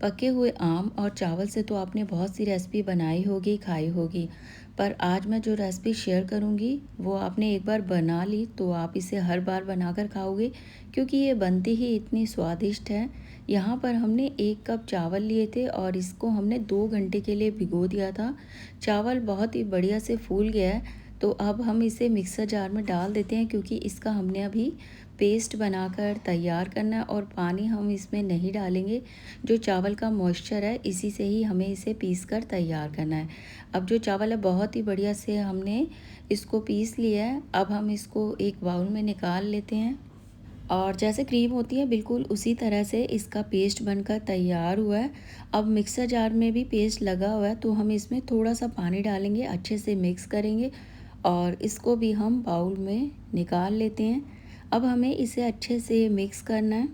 पके हुए आम और चावल से तो आपने बहुत सी रेसिपी बनाई होगी, खाई होगी, पर आज मैं जो रेसिपी शेयर करूंगी वो आपने एक बार बना ली तो आप इसे हर बार बनाकर खाओगे, क्योंकि ये बनती ही इतनी स्वादिष्ट है। यहाँ पर हमने 1 कप चावल लिए थे और इसको हमने 2 घंटे के लिए भिगो दिया था। चावल बहुत ही बढ़िया से फूल गया है, तो अब हम इसे मिक्सर जार में डाल देते हैं, क्योंकि इसका हमने अभी पेस्ट बनाकर तैयार करना है और पानी हम इसमें नहीं डालेंगे। जो चावल का मॉइस्चर है इसी से ही हमें इसे पीस कर तैयार करना है। अब जो चावल है बहुत ही बढ़िया से हमने इसको पीस लिया है। अब हम इसको एक बाउल में निकाल लेते हैं और जैसे क्रीम होती है बिल्कुल उसी तरह से इसका पेस्ट बनकर तैयार हुआ है। अब मिक्सर जार में भी पेस्ट लगा हुआ है, तो हम इसमें थोड़ा सा पानी डालेंगे, अच्छे से मिक्स करेंगे और इसको भी हम बाउल में निकाल लेते हैं। अब हमें इसे अच्छे से मिक्स करना है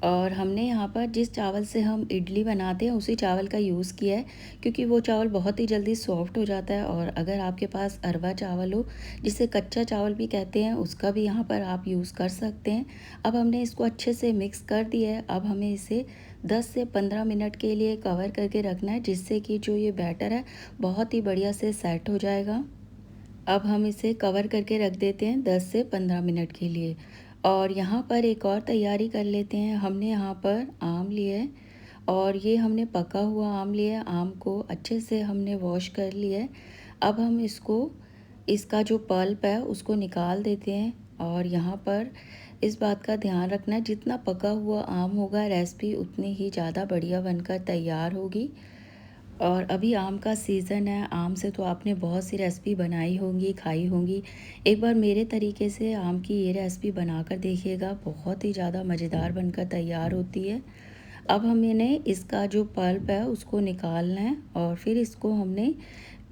और हमने यहाँ पर जिस चावल से हम इडली बनाते हैं उसी चावल का यूज़ किया है, क्योंकि वो चावल बहुत ही जल्दी सॉफ्ट हो जाता है। और अगर आपके पास अरवा चावल हो, जिसे कच्चा चावल भी कहते हैं, उसका भी यहाँ पर आप यूज़ कर सकते हैं। अब हमने इसको अच्छे से मिक्स कर दिया है। अब हमें इसे 10 से 15 मिनट के लिए कवर करके रखना है, जिससे कि जो ये बैटर है बहुत ही बढ़िया से सेट हो जाएगा। अब हम इसे कवर करके रख देते हैं 10 से 15 मिनट के लिए। और यहाँ पर एक और तैयारी कर लेते हैं। हमने यहाँ पर आम लिए है और ये हमने पका हुआ आम लिया है। आम को अच्छे से हमने वॉश कर लिया है। अब हम इसका जो पल्प है उसको निकाल देते हैं। और यहाँ पर इस बात का ध्यान रखना है, जितना पका हुआ आम होगा रेसिपी उतनी ही ज़्यादा बढ़िया बनकर तैयार होगी। और अभी आम का सीज़न है, आम से तो आपने बहुत सी रेसिपी बनाई होंगी, खाई होंगी। एक बार मेरे तरीके से आम की ये रेसिपी बनाकर देखिएगा, बहुत ही ज़्यादा मज़ेदार बनकर तैयार होती है। अब हमने इसका जो पल्प है उसको निकालना है और फिर इसको हमने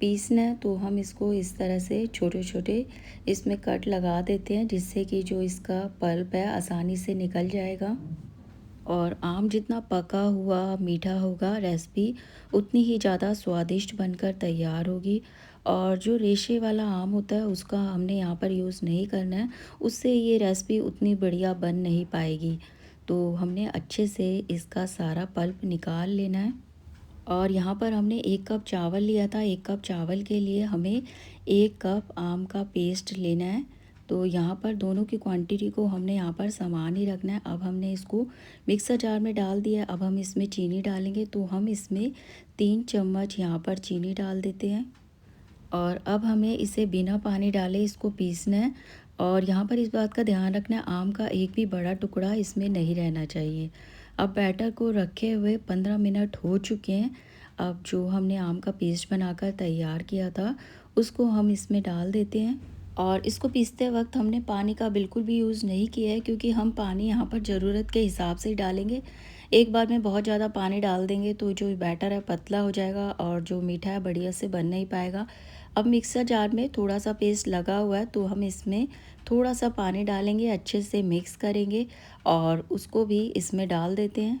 पीसना है। तो हम इसको इस तरह से छोटे छोटे इसमें कट लगा देते हैं, जिससे कि जो इसका पल्प है आसानी से निकल जाएगा। और आम जितना पका हुआ मीठा होगा रेसिपी उतनी ही ज़्यादा स्वादिष्ट बनकर तैयार होगी। और जो रेशे वाला आम होता है उसका हमने यहाँ पर यूज़ नहीं करना है, उससे ये रेसिपी उतनी बढ़िया बन नहीं पाएगी। तो हमने अच्छे से इसका सारा पल्प निकाल लेना है। और यहाँ पर हमने 1 कप चावल लिया था, 1 कप चावल के लिए हमें 1 कप आम का पेस्ट लेना है। तो यहाँ पर दोनों की क्वांटिटी को हमने यहाँ पर समान ही रखना है। अब हमने इसको मिक्सर जार में डाल दिया है। अब हम इसमें चीनी डालेंगे, तो हम इसमें 3 चम्मच यहाँ पर चीनी डाल देते हैं। और अब हमें इसे बिना पानी डाले इसको पीसना है। और यहाँ पर इस बात का ध्यान रखना है, आम का एक भी बड़ा टुकड़ा इसमें नहीं रहना चाहिए। अब बैटर को रखे हुए 15 मिनट हो चुके हैं। अब जो हमने आम का पेस्ट बनाकर तैयार किया था उसको हम इसमें डाल देते हैं। और इसको पीसते वक्त हमने पानी का बिल्कुल भी यूज़ नहीं किया है, क्योंकि हम पानी यहाँ पर ज़रूरत के हिसाब से ही डालेंगे। एक बार में बहुत ज़्यादा पानी डाल देंगे तो जो बैटर है पतला हो जाएगा और जो मीठा है बढ़िया से बन नहीं पाएगा। अब मिक्सर जार में थोड़ा सा पेस्ट लगा हुआ है, तो हम इसमें थोड़ा सा पानी डालेंगे, अच्छे से मिक्स करेंगे और उसको भी इसमें डाल देते हैं।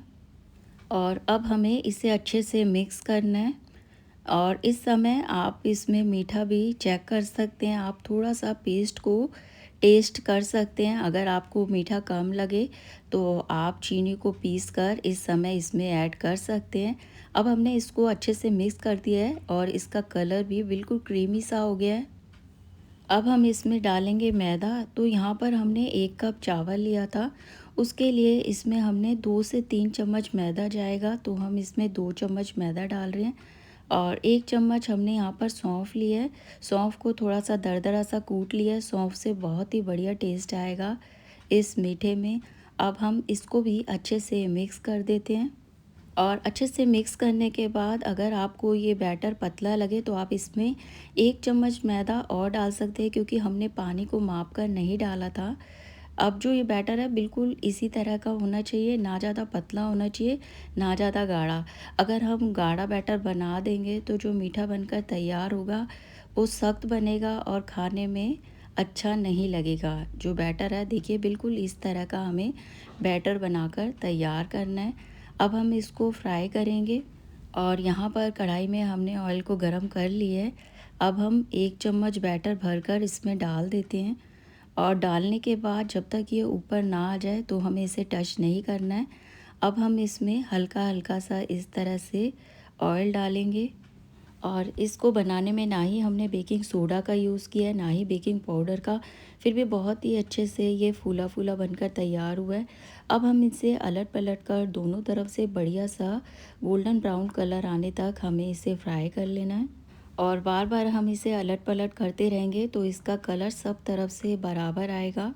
और अब हमें इसे अच्छे से मिक्स करना है। और इस समय आप इसमें मीठा भी चेक कर सकते हैं, आप थोड़ा सा पेस्ट को टेस्ट कर सकते हैं। अगर आपको मीठा कम लगे तो आप चीनी को पीस कर इस समय इसमें ऐड कर सकते हैं। अब हमने इसको अच्छे से मिक्स कर दिया है और इसका कलर भी बिल्कुल क्रीमी सा हो गया है। अब हम इसमें डालेंगे मैदा। तो यहाँ पर हमने 1 कप चावल लिया था, उसके लिए इसमें हमने 2 से 3 चम्मच मैदा जाएगा, तो हम इसमें 2 चम्मच मैदा डाल रहे हैं। और 1 चम्मच हमने यहाँ पर सौंफ लिया है। सौंफ को थोड़ा सा दरदरा सा कूट लिया है, सौंफ से बहुत ही बढ़िया टेस्ट आएगा इस मीठे में। अब हम इसको भी अच्छे से मिक्स कर देते हैं। और अच्छे से मिक्स करने के बाद अगर आपको ये बैटर पतला लगे तो आप इसमें 1 चम्मच मैदा और डाल सकते हैं, क्योंकि हमने पानी को माप कर नहीं डाला था। अब जो ये बैटर है बिल्कुल इसी तरह का होना चाहिए, ना ज़्यादा पतला होना चाहिए ना ज़्यादा गाढ़ा। अगर हम गाढ़ा बैटर बना देंगे तो जो मीठा बनकर तैयार होगा वो सख्त बनेगा और खाने में अच्छा नहीं लगेगा। जो बैटर है देखिए बिल्कुल इस तरह का हमें बैटर बनाकर तैयार करना है। अब हम इसको फ्राई करेंगे और यहाँ पर कढ़ाई में हमने ऑयल को गरम कर लिया है। अब हम 1 चम्मच बैटर भरकर इसमें डाल देते हैं। और डालने के बाद जब तक ये ऊपर ना आ जाए तो हमें इसे टच नहीं करना है। अब हम इसमें हल्का हल्का सा इस तरह से ऑयल डालेंगे और इसको बनाने में ना ही हमने बेकिंग सोडा का यूज़ किया है ना ही बेकिंग पाउडर का, फिर भी बहुत ही अच्छे से ये फूला फूला बनकर तैयार हुआ है। अब हम इसे अलट पलट कर दोनों तरफ से बढ़िया सा गोल्डन ब्राउन कलर आने तक हमें इसे फ्राई कर लेना है और बार बार हम इसे अलट पलट करते रहेंगे तो इसका कलर सब तरफ से बराबर आएगा।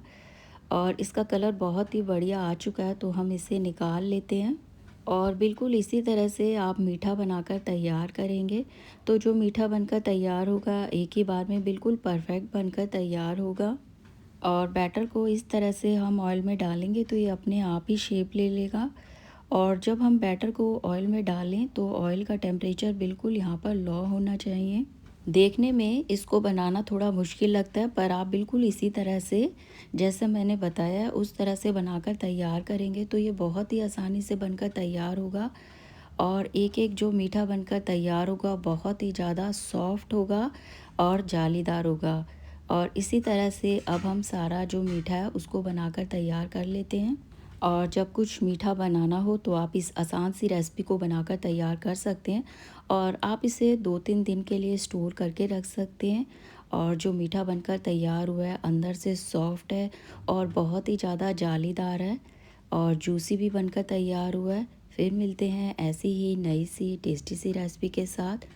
और इसका कलर बहुत ही बढ़िया आ चुका है, तो हम इसे निकाल लेते हैं। और बिल्कुल इसी तरह से आप मीठा बनाकर तैयार करेंगे तो जो मीठा बनकर तैयार होगा एक ही बार में बिल्कुल परफेक्ट बनकर तैयार होगा। और बैटर को इस तरह से हम ऑयल में डालेंगे तो ये अपने आप ही शेप ले लेगा। और जब हम बैटर को ऑयल में डालें तो ऑयल का टेम्परेचर बिल्कुल यहाँ पर लो होना चाहिए। देखने में इसको बनाना थोड़ा मुश्किल लगता है, पर आप बिल्कुल इसी तरह से जैसे मैंने बताया उस तरह से बनाकर तैयार करेंगे तो ये बहुत ही आसानी से बनकर तैयार होगा। और एक एक जो मीठा बनकर तैयार होगा बहुत ही ज़्यादा सॉफ्ट होगा और जालीदार होगा। और इसी तरह से अब हम सारा जो मीठा है उसको बनाकर तैयार कर लेते हैं। और जब कुछ मीठा बनाना हो तो आप इस आसान सी रेसिपी को बनाकर तैयार कर सकते हैं और आप इसे 2-3 दिन के लिए स्टोर करके रख सकते हैं। और जो मीठा बनकर तैयार हुआ है अंदर से सॉफ्ट है और बहुत ही ज़्यादा जालीदार है और जूसी भी बनकर तैयार हुआ है। फिर मिलते हैं ऐसी ही नई सी टेस्टी सी रेसिपी के साथ।